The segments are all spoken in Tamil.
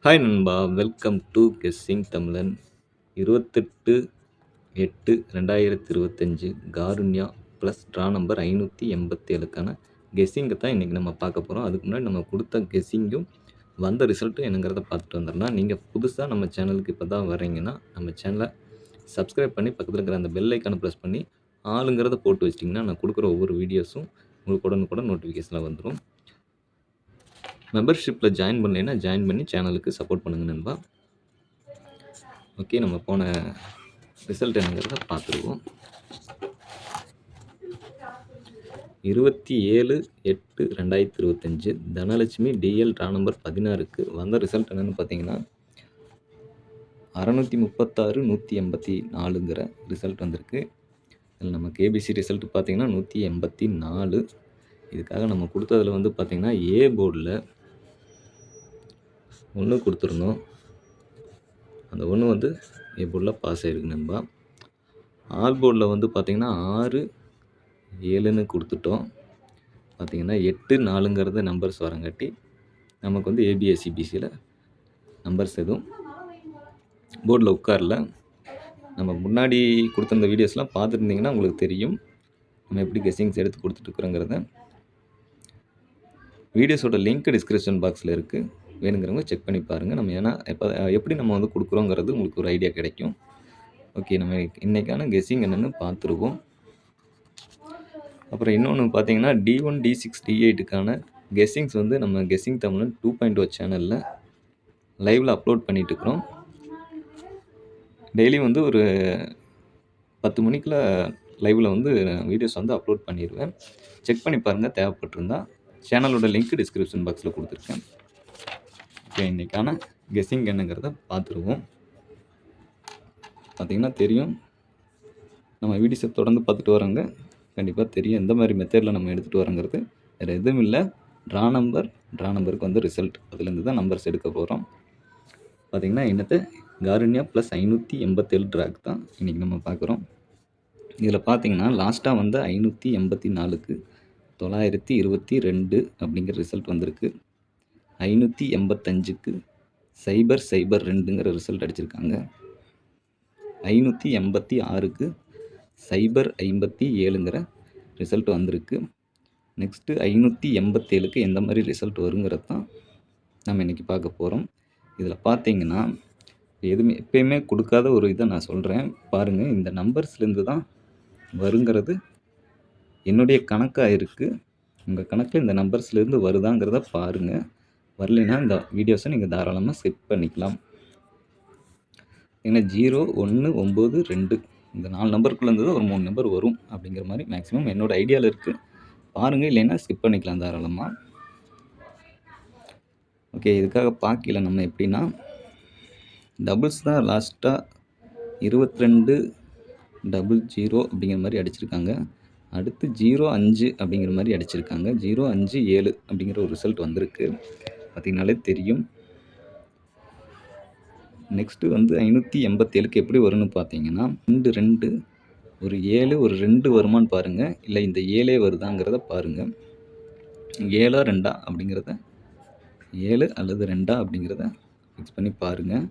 ஹாய் நண்பா! வெல்கம் டு கெஸ்ஸிங் தமிழன். 28/8/2025 காருண்யா ப்ளஸ் ட்ரா நம்பர் 587க்கான கெஸ்ஸிங்க தான் இன்றைக்கி நம்ம பார்க்க போகிறோம். அதுக்கு முன்னாடி நம்ம கொடுத்த கெஸ்ஸிங்கும் வந்த ரிசல்ட்டும் என்னங்கிறத பார்த்துட்டு வந்துடலாம். நீங்கள் புதுசாக நம்ம சேனலுக்கு இப்போ தான் வர்றீங்கன்னா, நம்ம சேனலை சப்ஸ்கிரைப் பண்ணி பக்கத்தில் இருக்கிற அந்த பெல் ஐக்கானை ப்ரெஸ் பண்ணி ஆளுங்கிறத போட்டு வச்சிட்டிங்கன்னா, நான் கொடுக்குற ஒவ்வொரு வீடியோஸும் உங்களுக்கு உடனுக்குடன் நோட்டிஃபிகேஷனில் வந்துடும். மெம்பர்ஷிப்பில் ஜாயின் பண்ணலைன்னா ஜாயின் பண்ணி சேனலுக்கு சப்போர்ட் பண்ணுங்க நண்பா. ஓகே, நம்ம போன ரிசல்ட் என்னங்கிறத பார்த்துருவோம். 27/8/2025 தனலட்சுமி டிஎல் ட்ரா நம்பர் 16க்கு வந்த ரிசல்ட் என்னென்னு பார்த்தீங்கன்னா 636/184ங்கிற ரிசல்ட் வந்திருக்கு. இதில் நம்ம கேபிசி ரிசல்ட் பார்த்தீங்கன்னா 184. இதுக்காக நம்ம கொடுத்ததில் வந்து பார்த்திங்கன்னா ஏ போர்டில் 1 கொடுத்துருந்தோம். அந்த 1 வந்து ஏ போர்டில் பாஸ் ஆகிருக்கு நண்பா. ஆல் போர்டில் வந்து பார்த்திங்கன்னா 6 7ன்னு கொடுத்துட்டோம். பார்த்திங்கன்னா 8 4ங்கிறது நம்பர்ஸ் வரங்காட்டி நமக்கு வந்து ஏபிஎஸ்சிபிசியில் நம்பர்ஸ் எதுவும் போர்டில் உட்காரல. நம்ம முன்னாடி கொடுத்துருந்த வீடியோஸ்லாம் பார்த்துருந்தீங்கன்னா உங்களுக்கு தெரியும் நம்ம எப்படி கெஸ்ஸிங்ஸ் எடுத்து கொடுத்துட்ருக்குறோங்கிறத. வீடியோஸோட லிங்க் டிஸ்கிரிப்ஷன் பாக்ஸில் இருக்குது, வேணுங்கிறவங்க செக் பண்ணி பாருங்கள். நம்ம ஏன்னா எப்படி நம்ம வந்து கொடுக்குறோங்கிறது உங்களுக்கு ஒரு ஐடியா கிடைக்கும். ஓகே, நம்ம இன்றைக்கான கெஸ்ஸிங் என்னென்னு பார்த்துருவோம். அப்புறம் இன்னொன்று பார்த்தீங்கன்னா D1 D6 D8க்கான கெஸ்ஸிங்ஸ் வந்து நம்ம கெஸ்ஸிங் தமிழன் 2.0 சேனலில் லைவில் அப்லோட் பண்ணிகிட்ருக்குறோம். டெய்லி வந்து ஒரு 10 மணிக்குள்ள லைவில் வந்து வீடியோஸ் வந்து அப்லோட் பண்ணிடுவேன். செக் பண்ணி பாருங்கள், தேவைப்பட்டிருந்தா. சேனலோட லிங்க் டிஸ்கிரிப்ஷன் பாக்ஸில் கொடுத்துருக்கேன். ஓகே, இன்றைக்கான கெஸ்ஸிங் என்னங்கிறத பார்த்துருவோம். பார்த்திங்கன்னா தெரியும், நம்ம வீடியோஸை தொடர்ந்து பார்த்துட்டு வரோங்க. கண்டிப்பாக தெரியும் எந்த மாதிரி மெத்தடில் நம்ம எடுத்துகிட்டு வரோங்கிறது. வேறு எதுவும் இல்லை, ட்ரா நம்பருக்கு வந்து ரிசல்ட், அதுலேருந்து தான் நம்பர்ஸ் எடுக்க போகிறோம். பார்த்திங்கன்னா என்னத்தை காருண்யா ப்ளஸ் 587 ட்ராக் தான் இன்றைக்கி நம்ம பார்க்குறோம். இதில் பார்த்திங்கன்னா லாஸ்ட்டாக வந்து 584க்கு 922 அப்படிங்கிற ரிசல்ட் வந்திருக்கு. 585க்கு 002ங்கிற ரிசல்ட் அடிச்சிருக்காங்க. 586க்கு 057ங்கிற ரிசல்ட் வந்திருக்கு. நெக்ஸ்ட்டு 587க்கு எந்த மாதிரி ரிசல்ட் வருங்கிறது தான் நம்ம இன்றைக்கி பார்க்க போகிறோம். இதில் பார்த்தீங்கன்னா எப்பயுமே கொடுக்காத ஒரு இதை நான் சொல்கிறேன் பாருங்கள். இந்த நம்பர்ஸ்லேருந்து தான் வருங்கிறது என்னுடைய கணக்காக இருக்குது. உங்கள் கணக்கில் இந்த நம்பர்ஸ்லேருந்து வருதாங்கிறத பாருங்கள். வரலைன்னா இந்த வீடியோஸை நீங்கள் தாராளமாக ஸ்கிப் பண்ணிக்கலாம். ஏன்னா 0 1 9 2 இந்த 4 நம்பருக்குள்ளேருந்து ஒரு 3 நம்பர் வரும் அப்படிங்கிற மாதிரி மேக்ஸிமம் என்னோடய ஐடியாவில் இருக்குது. பாருங்கள், இல்லைன்னா ஸ்கிப் பண்ணிக்கலாம் தாராளமாக. ஓகே, இதுக்காக பார்க்கல நம்ம எப்படின்னா டபுள்ஸ் தான் லாஸ்ட்டாக 2200 அப்படிங்கிற மாதிரி அடிச்சிருக்காங்க. அடுத்து 05 அப்படிங்கிற மாதிரி அடிச்சிருக்காங்க. 057 அப்படிங்கிற ஒரு ரிசல்ட் வந்திருக்கு, பார்த்திங்கனாலே தெரியும். நெக்ஸ்ட்டு வந்து 587க்கு எப்படி வரும்னு பார்த்தீங்கன்னா 2 2 ஒரு 7 ஒரு 2 வருமானு பாருங்கள், இல்லை இந்த 7 வருதாங்கிறத பாருங்கள். 7 2 அப்படிங்கிறத 7 அல்லது 2 அப்படிங்கிறத ஃபிக்ஸ் பண்ணி பாருங்கள்.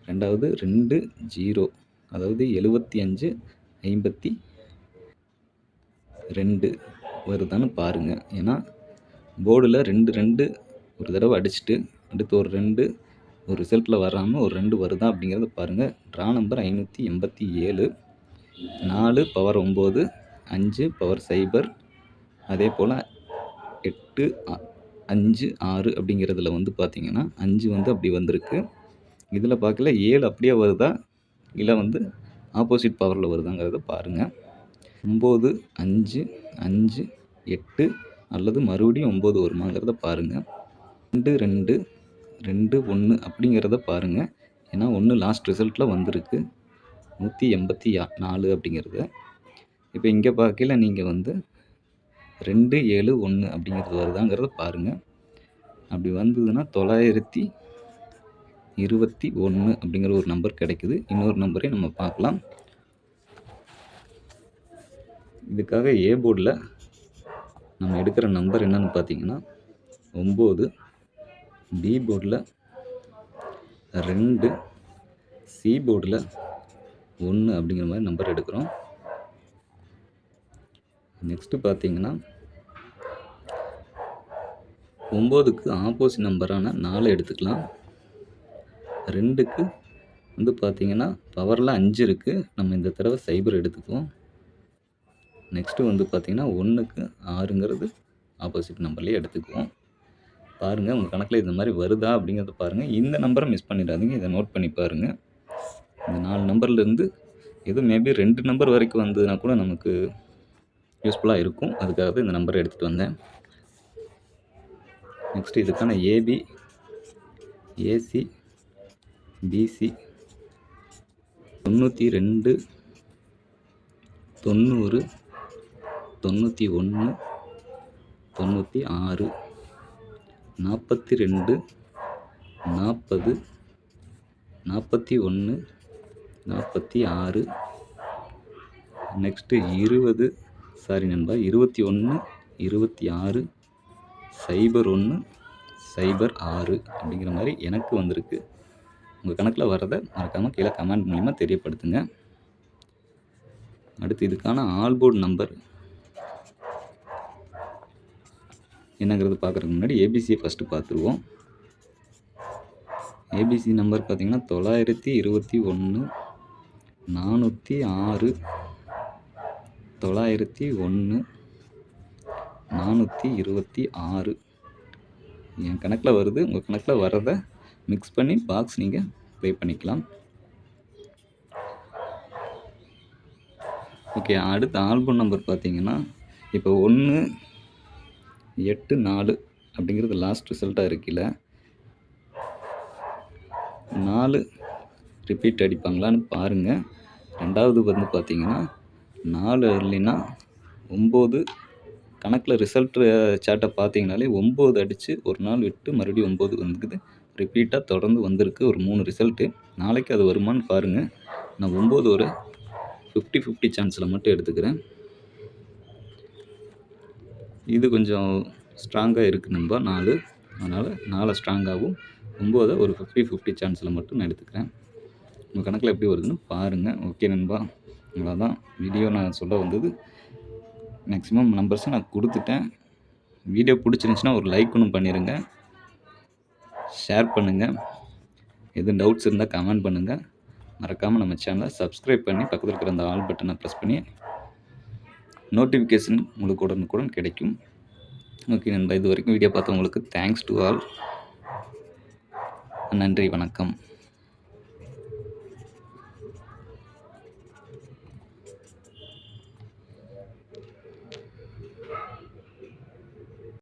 ரெண்டாவது 2 0 அதாவது 75 52 வருதான்னு பாருங்கள். ஏன்னா போர்டில் 2 2 ஒரு தடவை அடிச்சுட்டு அடுத்து ஒரு 2 ஒரு ரிசல்ட்டில் வராமல் ஒரு 2 வருதா அப்படிங்கிறத பாருங்கள். ட்ரா நம்பர் 587, 4 பவர் 9, 5 பவர் 0, அதே போல் 8 5 6 அப்படிங்கிறதுல வந்து பார்த்திங்கன்னா 5 வந்து அப்படி வந்திருக்கு. இதில் பார்க்கல 7 அப்படியே வருதா இல்லை வந்து ஆப்போசிட் பவரில் வருதாங்கிறத பாருங்கள். 9 5 5 8 அல்லது மறுபடியும் 9 வருமாங்கிறத பாருங்கள். 2 2 2 1 அப்படிங்கிறத பாருங்கள். ஏன்னா 1 லாஸ்ட் ரிசல்ட்டில் வந்திருக்கு 184 அப்படிங்கிறது. இப்போ இங்கே பார்க்கல நீங்கள் வந்து 2 7 1 அப்படிங்கிறது வருதாங்கிறத பாருங்கள். அப்படி வந்ததுன்னா 921 அப்படிங்கிற ஒரு நம்பர் கிடைக்குது. இன்னொரு நம்பரையும் நம்ம பார்க்கலாம். இதுக்காக ஏ போர்டில் நம்ம எடுக்கிற நம்பர் என்னென்னு பார்த்தீங்கன்னா 9, பி போர்டில் 2 சி போர்டில் 1 அப்படிங்கிற மாதிரி நம்பர் எடுக்கிறோம். நெக்ஸ்ட்டு பார்த்தீங்கன்னா 9க்கு ஆப்போசிட் நம்பரான 4 எடுத்துக்கலாம். 2க்கு வந்து பார்த்தீங்கன்னா பவரில் 5 இருக்குது. நம்ம இந்த தடவை 0 எடுத்துக்குவோம். நெக்ஸ்ட்டு வந்து பார்த்தீங்கன்னா 1க்கு 6ங்கிறது ஆப்போசிட் நம்பர்லேயே எடுத்துக்குவோம். பாருங்கள் உங்கள் கணக்கில் இந்த மாதிரி வருதா அப்படிங்கிறத பாருங்கள். இந்த நம்பரை மிஸ் பண்ணிடாதீங்க. இதை நோட் பண்ணி பாருங்கள். இந்த 4 நம்பர்லேருந்து எது மேபி 2 நம்பர் வரைக்கும் வந்ததுன்னா கூட நமக்கு யூஸ்ஃபுல்லாக இருக்கும். அதுக்காக தான் இந்த நம்பரை எடுத்துகிட்டு வந்தேன். நெக்ஸ்ட்டு இதுக்கான AB, AC, BC 92, 90, 91, 96, 42, 40, 41, 46, next 20, sorry நண்பா 21, 26, 01, 06 அப்படிங்கிற மாதிரி எனக்கு வந்திருக்கு. உங்கள் கணக்கில் வரதை மறக்காமல் கீழே கமெண்ட் மூலிமா தெரியப்படுத்துங்க. அடுத்து இதுக்கான ஆல்போர்டு நம்பர் என்னங்கிறது பார்க்குறதுக்கு முன்னாடி ஏபிசியை ஃபஸ்ட்டு பார்த்துருவோம். ஏபிசி நம்பர் பார்த்திங்கன்னா 921, 406, 901, 426 என் கணக்கில் வருது. உங்கள் கணக்கில் வரதை மிக்ஸ் பண்ணி பாக்ஸ் நீங்கள் ப்ளே பண்ணிக்கலாம். ஓகே, அடுத்த ஆல்பம் நம்பர் பார்த்தீங்கன்னா இப்போ 184 அப்படிங்கிறது லாஸ்ட் ரிசல்ட்டாக இருக்குல்ல, 4 ரிப்பீட் அடிப்பாங்களான்னு பாருங்கள். ரெண்டாவது வந்து பார்த்தீங்கன்னா 4 இல்லைன்னா 9 கணக்கில் ரிசல்ட்டு சார்ட்டை பார்த்தீங்கனாலே 9 அடித்து ஒரு நாள் விட்டு மறுபடியும் 9 வந்துக்குது. ரிப்பீட்டாக தொடர்ந்து வந்திருக்கு ஒரு 3 ரிசல்ட்டு. நாளைக்கு அது வருமானு பாருங்கள். நான் 9 ஒரு 50-50 சான்ஸில் மட்டும் எடுத்துக்கிறேன். இது கொஞ்சம் ஸ்ட்ராங்காக இருக்குது நண்பா 4, அதனால் 4 ஸ்ட்ராங்காகவும் 9 ஒரு 50-50 சான்ஸில் மட்டும் நான் எடுத்துக்கிறேன். உங்கள் கணக்கில் எப்படி வருதுன்னு பாருங்கள். ஓகே நண்பா, அவ்வளோதான் வீடியோ நான் சொல்ல வந்தது. மேக்ஸிமம் நம்பர்ஸை நான் கொடுத்துட்டேன். வீடியோ பிடிச்சிருந்துச்சின்னா ஒரு லைக் ஒன்று பண்ணிடுங்க, ஷேர் பண்ணுங்கள், எதுவும் டவுட்ஸ் இருந்தால் கமெண்ட் பண்ணுங்கள். மறக்காமல் நம்ம சேனலை சப்ஸ்கிரைப் பண்ணி பக்கத்தில் இருக்கிற அந்த ஆல் பட்டனை ப்ரெஸ் பண்ணி நோட்டிஃபிகேஷன் உங்களுக்கு உடனுக்குடன் கிடைக்கும். ஓகே நண்பா, இது வரைக்கும் வீடியோ பார்த்தவங்களுக்கு தேங்க்ஸ் டு ஆல். நன்றி, வணக்கம்.